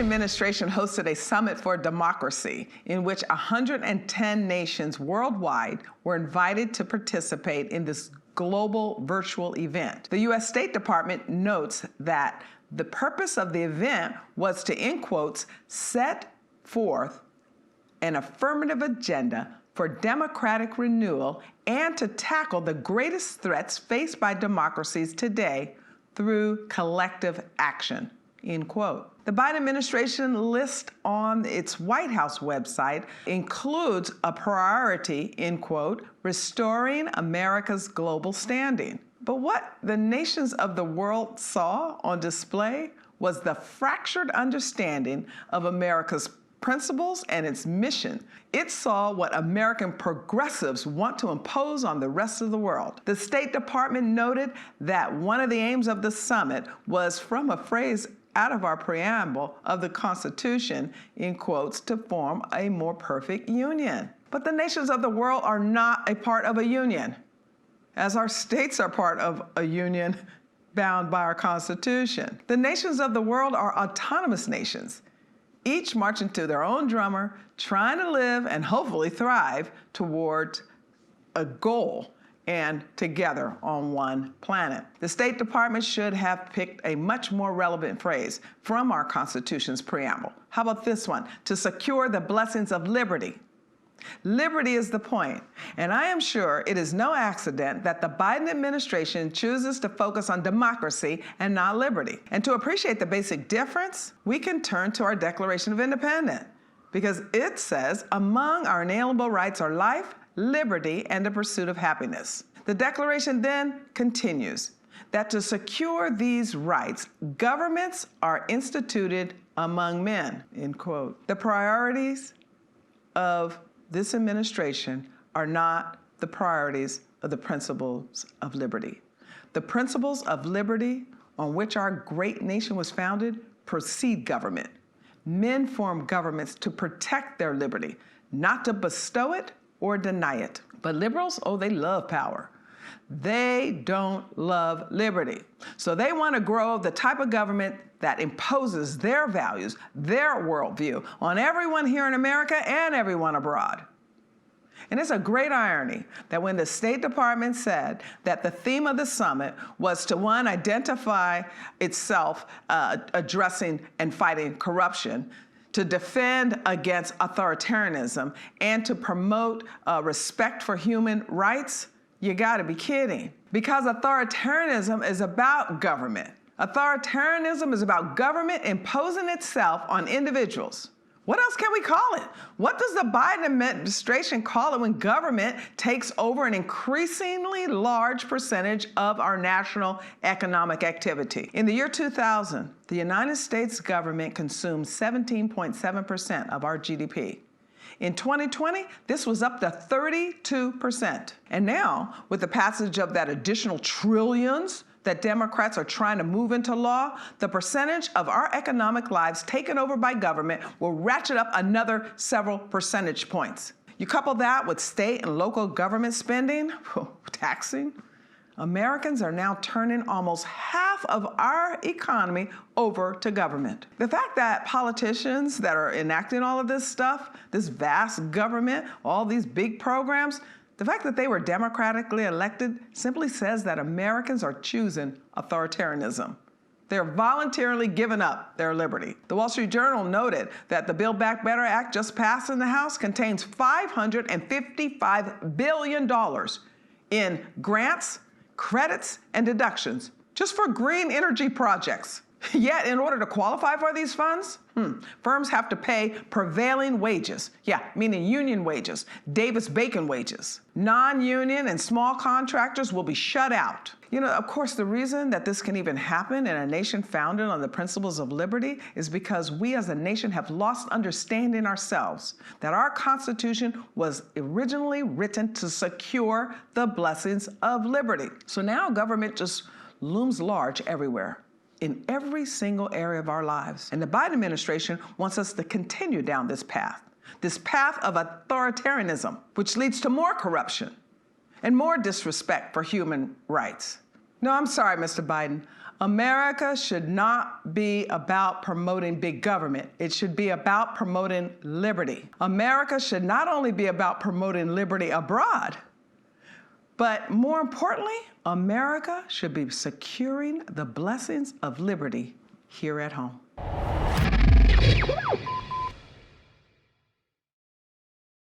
administration hosted a summit for democracy in which 110 nations worldwide were invited to participate in this global virtual event. The U.S. State Department notes that the purpose of the event was to, in quotes, set forth an affirmative agenda for democratic renewal and to tackle the greatest threats faced by democracies today through collective action, end quote. The Biden administration list on its White House website includes a priority, end quote, restoring America's global standing. But what the nations of the world saw on display was the fractured understanding of America's principles and its mission. It saw what American progressives want to impose on the rest of the world. The State Department noted that one of the aims of the summit was from a phrase out of our preamble of the Constitution, in quotes, to form a more perfect union. But the nations of the world are not a part of a union, as our states are part of a union bound by our Constitution. The nations of the world are autonomous nations, each marching to their own drummer, trying to live and hopefully thrive toward a goal and together on one planet. The State Department should have picked a much more relevant phrase from our Constitution's preamble. How about this one? To secure the blessings of liberty. Liberty is the point, and I am sure it is no accident that the Biden administration chooses to focus on democracy and not liberty. And to appreciate the basic difference, we can turn to our Declaration of Independence, because it says, among our inalienable rights are life, liberty, and the pursuit of happiness. The Declaration then continues that to secure these rights, governments are instituted among men, end quote. The priorities of this administration are not the priorities of the principles of liberty. The principles of liberty on which our great nation was founded precede government. Men form governments to protect their liberty, not to bestow it or deny it. But liberals, oh, they love power. They don't love liberty. So they want to grow the type of government that imposes their values, their worldview on everyone here in America and everyone abroad. And it's a great irony that when the State Department said that the theme of the summit was to, one, identify itself addressing and fighting corruption, to defend against authoritarianism, and to promote respect for human rights, you gotta be kidding. Because authoritarianism is about government. Authoritarianism is about government imposing itself on individuals. What else can we call it? What does the Biden administration call it when government takes over an increasingly large percentage of our national economic activity? In the year 2000, the United States government consumed 17.7% of our GDP. In 2020, this was up to 32%. And now, with the passage of that additional trillions that Democrats are trying to move into law, the percentage of our economic lives taken over by government will ratchet up another several percentage points. You couple that with state and local government spending, taxing, Americans are now turning almost half of our economy over to government. The fact that politicians that are enacting all of this stuff, this vast government, all these big programs, the fact that they were democratically elected simply says that Americans are choosing authoritarianism. They're voluntarily giving up their liberty. The Wall Street Journal noted that the Build Back Better Act just passed in the House contains $555 billion in grants, credits, and deductions just for green energy projects. Yet, in order to qualify for these funds, firms have to pay prevailing wages. Yeah, meaning union wages, Davis-Bacon wages. Non-union and small contractors will be shut out. You know, of course, the reason that this can even happen in a nation founded on the principles of liberty is because we as a nation have lost understanding ourselves that our Constitution was originally written to secure the blessings of liberty. So now government just looms large everywhere, in every single area of our lives. And the Biden administration wants us to continue down this path of authoritarianism, which leads to more corruption and more disrespect for human rights. No, I'm sorry, Mr. Biden. America should not be about promoting big government. It should be about promoting liberty. America should not only be about promoting liberty abroad, but more importantly, America should be securing the blessings of liberty here at home.